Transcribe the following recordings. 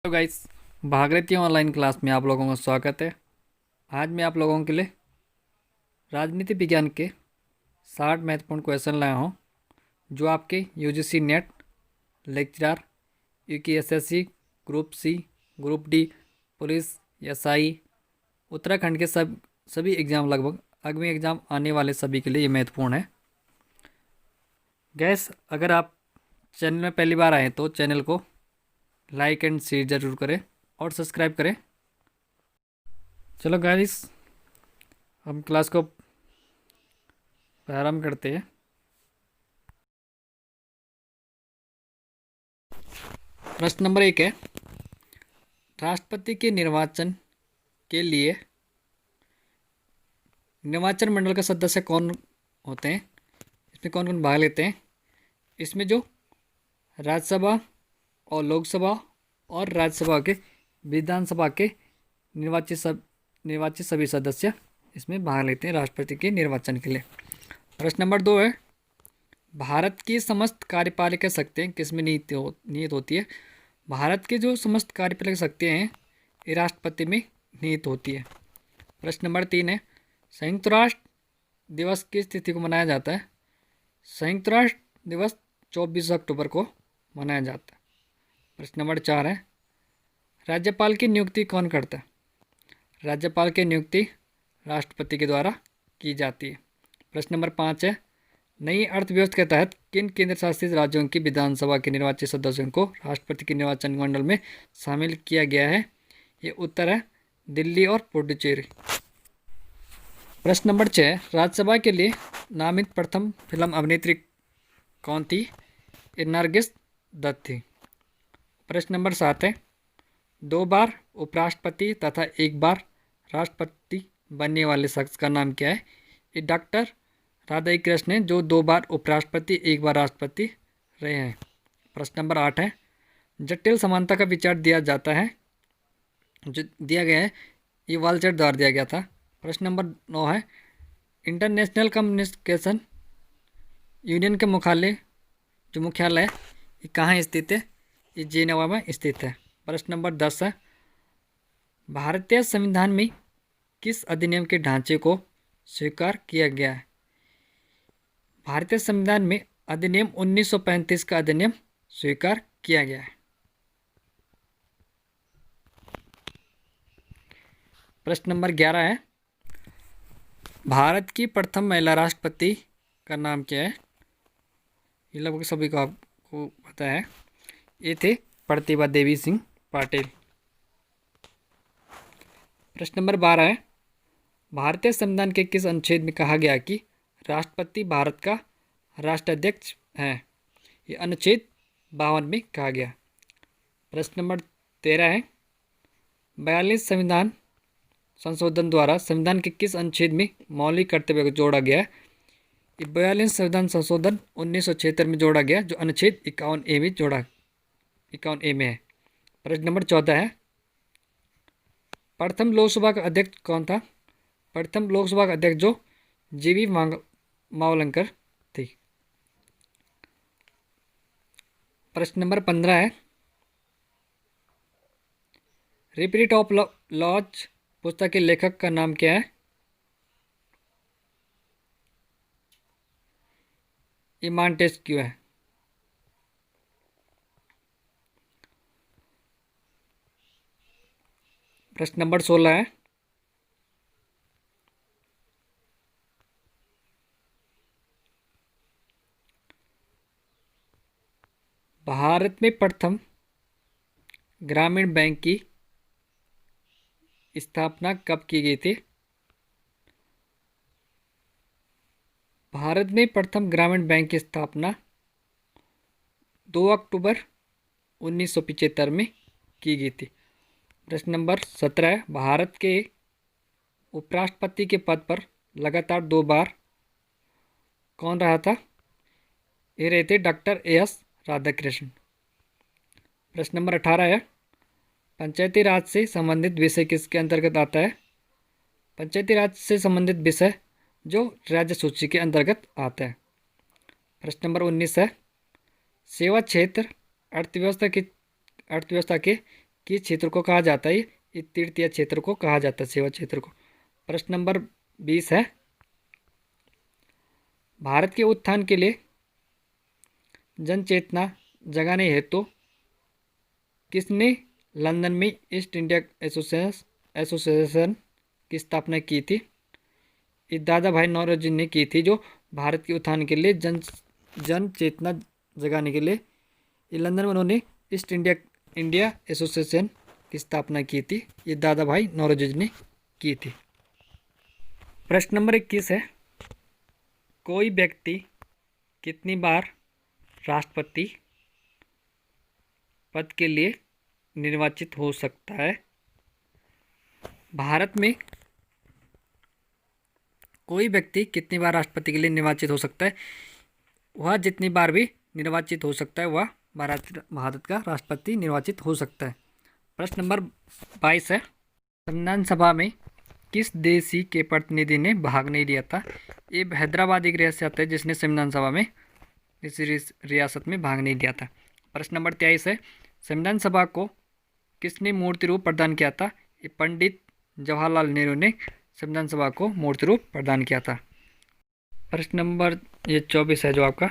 तो guys, Bhagirathi online class में आप लोगों का स्वागत है। आज मैं आप लोगों के लिए राजनीति विज्ञान के 60 महत्वपूर्ण क्वेश्चन लाया हूँ, जो आपके UGC NET, lecturer, UKSSC, group C, group D, police, SI, Uttarakhand के सभी एग्ज़ाम, लगभग आगामी एग्ज़ाम आने वाले सभी के लिए ये महत्वपूर्ण है। गैस, अगर आप चैनल में पहली बार आए तो चैनल को लाइक एंड शेयर ज़रूर करें और सब्सक्राइब करें। चलो गाइस, हम क्लास को प्रारंभ करते हैं। प्रश्न नंबर 1 है, राष्ट्रपति के निर्वाचन के लिए निर्वाचन मंडल का सदस्य कौन होते हैं? इसमें कौन कौन भाग लेते हैं? इसमें जो राज्यसभा और लोकसभा और राज्यसभा के विधानसभा के निर्वाचित सभी सदस्य इसमें भाग लेते हैं राष्ट्रपति के निर्वाचन के लिए। प्रश्न नंबर 2 है, भारत की समस्त कार्यपालिका शक्तियाँ किसमें निहित होती है? भारत के जो समस्त कार्यपालिका शक्तियाँ हैं ये राष्ट्रपति में निहित होती है। प्रश्न नंबर 3 है, संयुक्त राष्ट्र दिवस किस तिथि को मनाया जाता है? संयुक्त राष्ट्र दिवस 24 अक्टूबर को मनाया जाता है। प्रश्न नंबर 4 है, राज्यपाल की नियुक्ति कौन करता है? राज्यपाल की नियुक्ति राष्ट्रपति के द्वारा की जाती है। प्रश्न नंबर 5 है, नई अर्थव्यवस्था के तहत किन केंद्र शासित राज्यों की विधानसभा के निर्वाचित सदस्यों को राष्ट्रपति के निर्वाचन मंडल में शामिल किया गया है? ये उत्तर है दिल्ली और पुडुचेरी। प्रश्न नंबर 6, राज्यसभा के लिए नामित प्रथम फिल्म अभिनेत्री कौन थी? ये नरगिस दत्त थी। प्रश्न नंबर 7 है, 2 बार उपराष्ट्रपति तथा 1 बार राष्ट्रपति बनने वाले शख्स का नाम क्या है? ये डॉक्टर राधाकृष्णन हैं, जो 2 बार उपराष्ट्रपति 1 बार राष्ट्रपति रहे हैं। प्रश्न नंबर 8 है, जटिल समानता का विचार दिया गया है, ये वालचट द्वारा दिया गया था। प्रश्न नंबर 9 है, इंटरनेशनल कम्युनिकेशन यूनियन के मुख्यालय ये कहाँ स्थित है? ये जेनेवा में स्थित है। प्रश्न नंबर 10 है, भारतीय संविधान में किस अधिनियम के ढांचे को स्वीकार किया गया है? भारतीय संविधान में अधिनियम 1935 का अधिनियम स्वीकार किया गया है। प्रश्न नंबर 11 है, भारत की प्रथम महिला राष्ट्रपति का नाम क्या है? ये लगभग सभी को आपको पता है, ये थे प्रतिभा देवी सिंह पाटिल। प्रश्न नंबर 12 है, भारतीय संविधान के किस अनुच्छेद में कहा गया कि राष्ट्रपति भारत का राष्ट्राध्यक्ष है? ये अनुच्छेद 52 में कहा गया। प्रश्न नंबर 13 है, 42 संविधान संशोधन द्वारा संविधान के किस अनुच्छेद में मौलिक कर्तव्य को जोड़ा गया है? ये 42 संविधान संशोधन 1976 में जोड़ा गया, जो अनुच्छेद 51A में है। प्रश्न नंबर 14 है, प्रथम लोकसभा का अध्यक्ष कौन था? प्रथम लोकसभा का अध्यक्ष जो जीवी मावलंकर थी। प्रश्न नंबर 15 है, रिपीट ऑफ लॉज पुस्तक के लेखक का नाम क्या है? ये मॉन्टेस्क्यू है। प्रश्न नंबर 16 है, भारत में प्रथम ग्रामीण बैंक की स्थापना कब की गई थी? भारत में प्रथम ग्रामीण बैंक की स्थापना 2 अक्टूबर 1975 में की गई थी। प्रश्न नंबर 17 है, भारत के उपराष्ट्रपति के पद पर लगातार 2 बार कौन रहा था? ये रहे थे डॉक्टर एस राधाकृष्णन। प्रश्न नंबर 18 है, पंचायती राज से संबंधित विषय किसके अंतर्गत आता है? पंचायती राज से संबंधित विषय जो राज्य सूची के अंतर्गत आता है। प्रश्न नंबर 19 है, सेवा क्षेत्र अर्थव्यवस्था के किस क्षेत्र को कहा जाता है? ये तृतीय क्षेत्र को कहा जाता है, सेवा क्षेत्र को। प्रश्न नंबर 20 है, भारत के उत्थान के लिए जन चेतना जगाने हेतु किसने लंदन में ईस्ट इंडिया एसोसिएशन की स्थापना की थी? ये दादा भाई नौरोजी ने की थी, जो भारत के उत्थान के लिए जन चेतना जगाने के लिए ये लंदन में उन्होंने ईस्ट इंडिया एसोसिएशन की स्थापना की थी। ये दादा भाई नौरोजी ने की थी। प्रश्न नंबर 21 है, कोई व्यक्ति कितनी बार राष्ट्रपति पद के लिए निर्वाचित हो सकता है? भारत में कोई व्यक्ति कितनी बार राष्ट्रपति के लिए निर्वाचित हो सकता है? वह जितनी बार भी निर्वाचित हो सकता है, वह भारत का राष्ट्रपति निर्वाचित हो सकता है। प्रश्न नंबर 22 है, संविधान सभा में किस देशी के प्रतिनिधि ने भाग नहीं लिया था? ये हैदराबाद एक रियासत है जिसने संविधान सभा में इस रियासत में भाग नहीं लिया था। प्रश्न नंबर 23 है, संविधान सभा को किसने मूर्ति रूप प्रदान किया था? ये पंडित जवाहरलाल नेहरू ने संविधान सभा को मूर्ति रूप प्रदान किया था। प्रश्न नंबर 24 है जो आपका,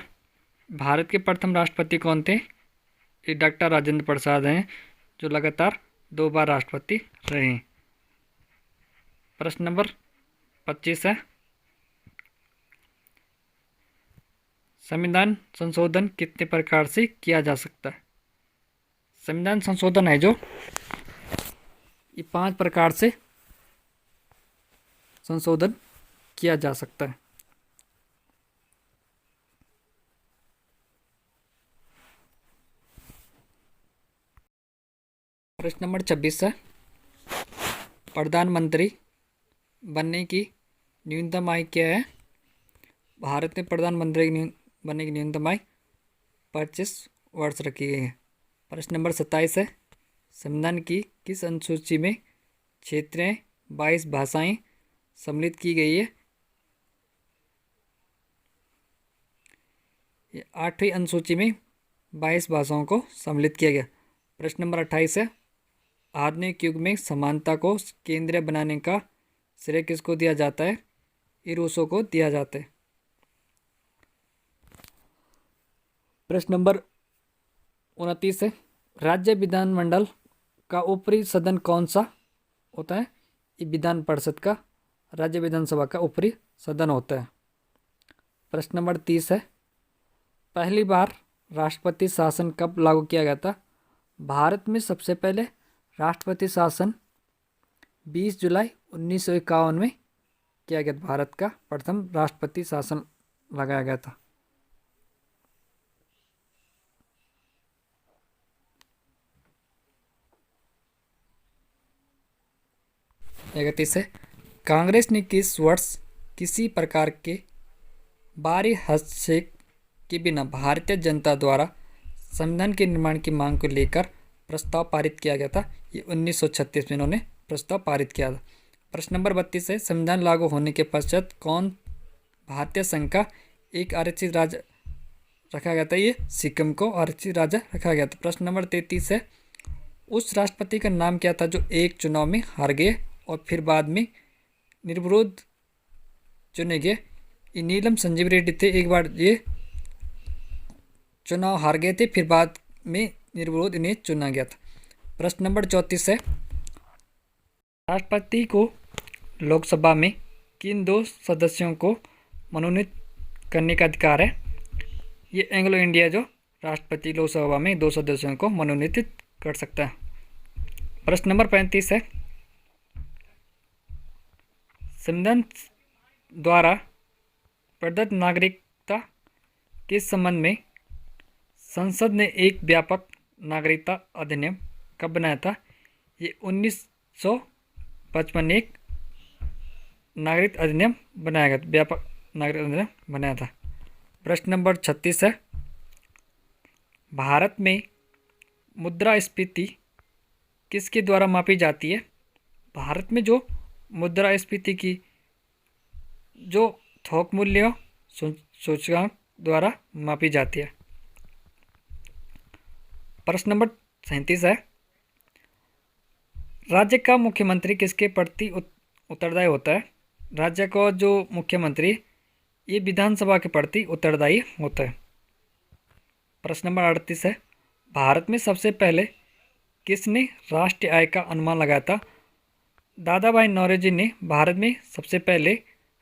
भारत के प्रथम राष्ट्रपति कौन थे? ये डॉक्टर राजेंद्र प्रसाद हैं, जो लगातार 2 बार राष्ट्रपति रहे हैं। प्रश्न नंबर 25 है, संविधान संशोधन कितने प्रकार से किया जा सकता है? संविधान संशोधन है जो ये 5 प्रकार से संशोधन किया जा सकता है। प्रश्न नंबर 26 है, प्रधानमंत्री बनने की न्यूनतम आयु क्या है? भारत में प्रधानमंत्री बनने की न्यूनतम आयु 25 वर्ष रखी गई है। प्रश्न नंबर 27 है, संविधान की किस अनुसूची में क्षेत्रीय 22 भाषाएं सम्मिलित की गई है? ये 8वीं अनुसूची में 22 भाषाओं को सम्मिलित किया गया। प्रश्न नंबर 28 है, आधुनिक युग में समानता को केंद्रीय बनाने का श्रेय किसको दिया जाता है? ये रूसों को दिया जाता है। प्रश्न नंबर 29 है, राज्य विधानमंडल का ऊपरी सदन कौन सा होता है? ये विधान परिषद का, राज्य विधानसभा का ऊपरी सदन होता है। प्रश्न नंबर 30 है, पहली बार राष्ट्रपति शासन कब लागू किया गया था? भारत में सबसे पहले राष्ट्रपति शासन 20 जुलाई 1951 में किया गया। भारत का प्रथम राष्ट्रपति शासन लगाया गया था। है, कांग्रेस ने किस वर्ष किसी प्रकार के बाहरी हस्तक्षेप के बिना भारतीय जनता द्वारा संविधान के निर्माण की मांग को लेकर प्रस्ताव पारित किया गया था? ये 1936 में इन्होंने प्रस्ताव पारित किया था। प्रश्न नंबर 32 है, संविधान लागू होने के पश्चात कौन भारतीय संघ का एक आरक्षित राज्य रखा गया था? ये सिक्किम को आरक्षित राज्य रखा गया था। प्रश्न नंबर 33 है, उस राष्ट्रपति का नाम क्या था जो एक चुनाव में हार गए और फिर बाद में निर्विरोध चुने गए? ये नीलम संजीव रेड्डी थे। एक बार ये चुनाव हार गए थे, फिर बाद में निर्विरोध इन्हें चुना गया था। प्रश्न नंबर 34 है, राष्ट्रपति को लोकसभा में किन 2 सदस्यों को मनोनीत करने का अधिकार है? ये एंग्लो इंडिया जो राष्ट्रपति लोकसभा में 2 सदस्यों को मनोनीत कर सकता है। प्रश्न नंबर 35 है, संविधान द्वारा प्रदत्त नागरिकता के संबंध में संसद ने एक व्यापक नागरिकता अधिनियम कब बनाया था? ये 1955 एक नागरिक अधिनियम बनाया गया, व्यापक नागरिक अधिनियम बनाया था। प्रश्न नंबर 36 है, भारत में मुद्रास्फीति किसके द्वारा मापी जाती है? भारत में जो मुद्रास्फीति की जो थोक मूल्य सूचकांक द्वारा मापी जाती है। प्रश्न नंबर 37 है, राज्य का मुख्यमंत्री किसके प्रति उत्तरदायी होता है? राज्य का जो मुख्यमंत्री ये विधानसभा के प्रति उत्तरदायी होता है। प्रश्न नंबर 38 है, भारत में सबसे पहले किसने राष्ट्रीय आय का अनुमान लगाया था? दादा भाई नौरोजी ने भारत में सबसे पहले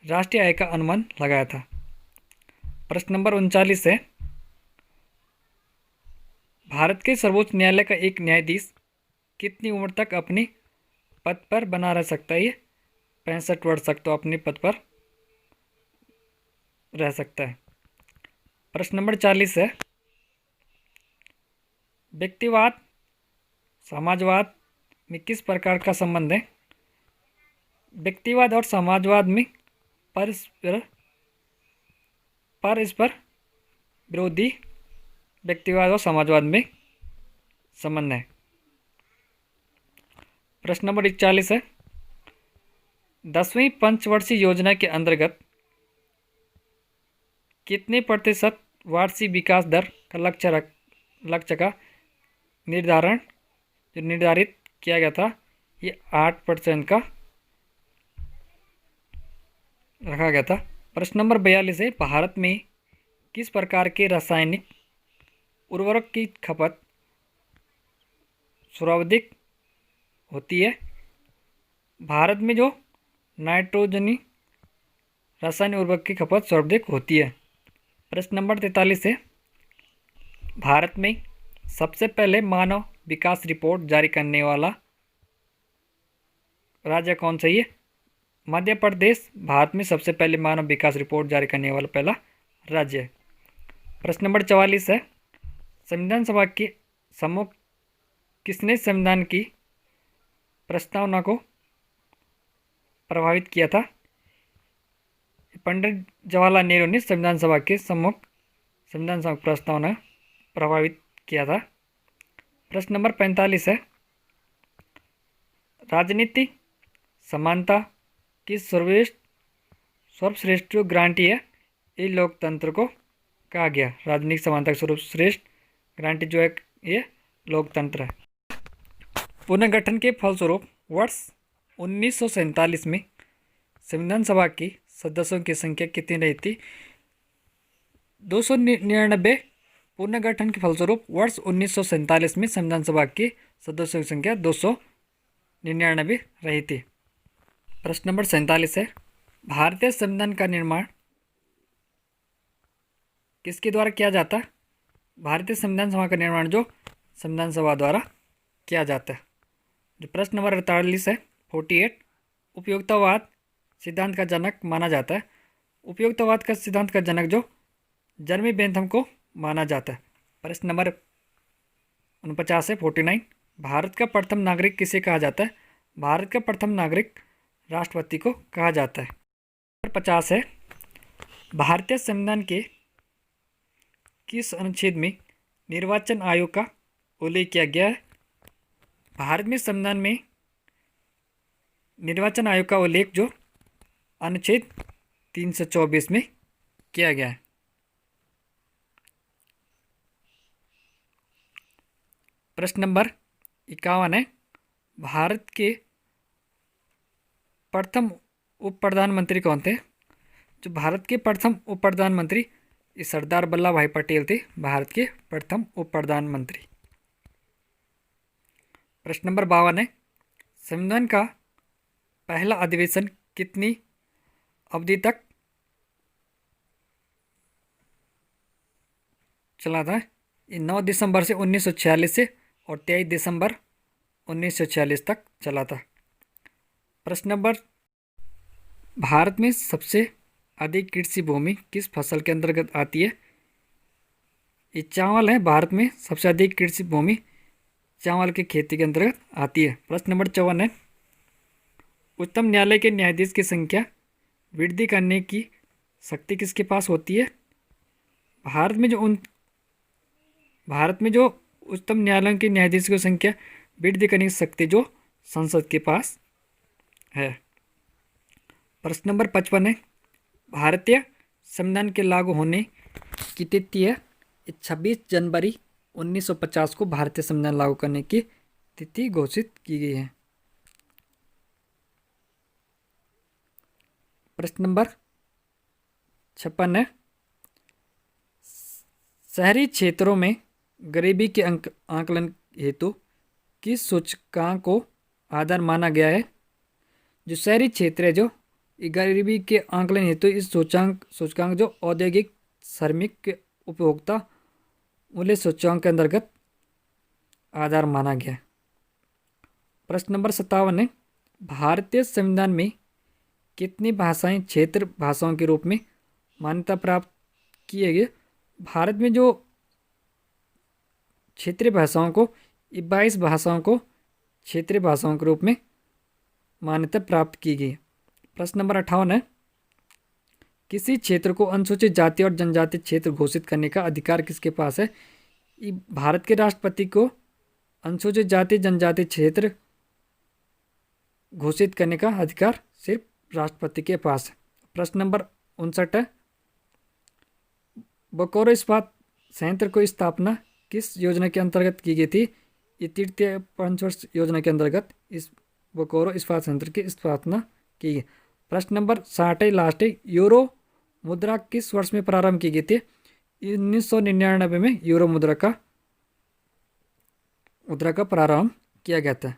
राष्ट्रीय आय का अनुमान लगाया था। प्रश्न नंबर 39 है, भारत के सर्वोच्च न्यायालय का एक न्यायाधीश कितनी उम्र तक अपने पद पर बना रह सकता है? ये 65 वर्ष तक तो अपने पद पर रह सकता है। प्रश्न नंबर 40 है, व्यक्तिवाद समाजवाद में किस प्रकार का संबंध है? व्यक्तिवाद और समाजवाद में परस्पर विरोधी व्यक्तिवाद और समाजवाद में संबंध है। प्रश्न नंबर 41 है, 10वीं पंचवर्षीय योजना के अंतर्गत कितने प्रतिशत वार्षिक विकास दर का लक्ष्य का निर्धारित किया गया था? ये 8% का रखा गया था। प्रश्न नंबर 42 है, भारत में किस प्रकार के रासायनिक उर्वरक की खपत सर्वाधिक होती है? भारत में जो नाइट्रोजनी रासायनिक उर्वरक की खपत सर्वाधिक होती है। प्रश्न नंबर 43 है, भारत में सबसे पहले मानव विकास रिपोर्ट जारी करने वाला राज्य कौन सा? है मध्य प्रदेश भारत में सबसे पहले मानव विकास रिपोर्ट जारी करने वाला पहला राज्य है। प्रश्न नंबर 44 है, संविधान सभा के सम्मुख किसने संविधान की प्रस्तावना को प्रभावित किया था? पंडित जवाहरलाल नेहरू ने संविधान सभा के सम्मुख संविधान सभा प्रस्तावना प्रभावित किया था। प्रश्न नंबर 45 है, राजनीति समानता की सर्वश्रेष्ठ गारंटी है? ये लोकतंत्र को कहा गया। राजनीतिक समानता की सर्वश्रेष्ठ गारंटी जो है ये लोकतंत्र है। पुनर्गठन के फलस्वरूप वर्ष 1947 में संविधान सभा की सदस्यों की संख्या कितनी रही थी? 299। पुनर्गठन के फलस्वरूप वर्ष 1947 में संविधान सभा की सदस्यों की संख्या 299 रही थी। प्रश्न नंबर 47 है, भारतीय संविधान का निर्माण किसके द्वारा किया जाता है? भारतीय संविधान सभा का निर्माण जो संविधान सभा द्वारा किया जाता है। जो प्रश्न नंबर 48 है, 48, उपयोगितावाद सिद्धांत का जनक माना जाता है। उपयोगितावाद का सिद्धांत का जनक जो जर्मी बेंथम को माना जाता है। प्रश्न नंबर 49 है, 49, भारत का प्रथम नागरिक किसे कहा जाता है? भारत का प्रथम नागरिक राष्ट्रपति को कहा जाता है। नंबर 50 है, भारतीय संविधान के किस अनुच्छेद में निर्वाचन आयोग का उल्लेख किया गया है? भारत में संविधान में निर्वाचन आयोग का उल्लेख जो अनुच्छेद 324 में किया गया है। प्रश्न नंबर 51 है, भारत के प्रथम उप प्रधानमंत्री कौन थे? जो भारत के प्रथम उप प्रधानमंत्री सरदार वल्लभ भाई पटेल थे, भारत के प्रथम उप प्रधानमंत्री। प्रश्न नंबर 52 है, संविधान का पहला अधिवेशन कितनी अवधि तक चला था? 9 दिसंबर से 1946 से और 23 दिसंबर 1946 तक चला था। प्रश्न नंबर, भारत में सबसे अधिक कृषि भूमि किस फसल के अंतर्गत आती है? ये चावल है। भारत में सबसे अधिक कृषि भूमि चावल की खेती के अंतर्गत आती है। प्रश्न नंबर 54 है, उच्चतम न्यायालय के न्यायाधीश की संख्या वृद्धि करने की शक्ति किसके पास होती है? भारत में जो उच्चतम न्यायालय के न्यायाधीश की संख्या वृद्धि करने की शक्ति जो संसद के पास है। प्रश्न नंबर 55 है, भारतीय संविधान के लागू होने की तिथि है? 26 जनवरी 1950 को भारतीय संविधान लागू करने की तिथि घोषित की गई है। प्रश्न नंबर 56 है, शहरी क्षेत्रों में गरीबी के आकलन हेतु किस सूचकांक को आधार माना गया है। जो शहरी क्षेत्र है जो गरीबी के आकलन हेतु इस सूचकांक जो औद्योगिक श्रमिक उपभोक्ता मूल्य सूचकांक के अंतर्गत आधार माना गया है। प्रश्न नंबर 57 है, भारतीय संविधान में कितनी भाषाएं क्षेत्र भाषाओं के रूप में मान्यता प्राप्त किए गए। भारत में जो क्षेत्रीय भाषाओं को 22 भाषाओं को क्षेत्रीय भाषाओं के रूप में मान्यता प्राप्त की गई। प्रश्न नंबर 58 है, किसी क्षेत्र को अनुसूचित जाति और जनजाति क्षेत्र घोषित करने का अधिकार किसके पास है। भारत के राष्ट्रपति को अनुसूचित जाति जनजाति क्षेत्र घोषित करने का अधिकार सिर्फ राष्ट्रपति के पास है। प्रश्न नंबर 59 है, बोकारो इस्पात संयंत्र की स्थापना किस योजना के अंतर्गत की गई थी। ये तृतीय पंचवर्ष योजना के अंतर्गत इस बोकारो इस्पात संयंत्र की स्थापना की गई। प्रश्न नंबर 60 है, लास्ट है, यूरो मुद्रा किस वर्ष में प्रारंभ की गई थी। 1999 में यूरो मुद्रा का प्रारंभ किया गया था।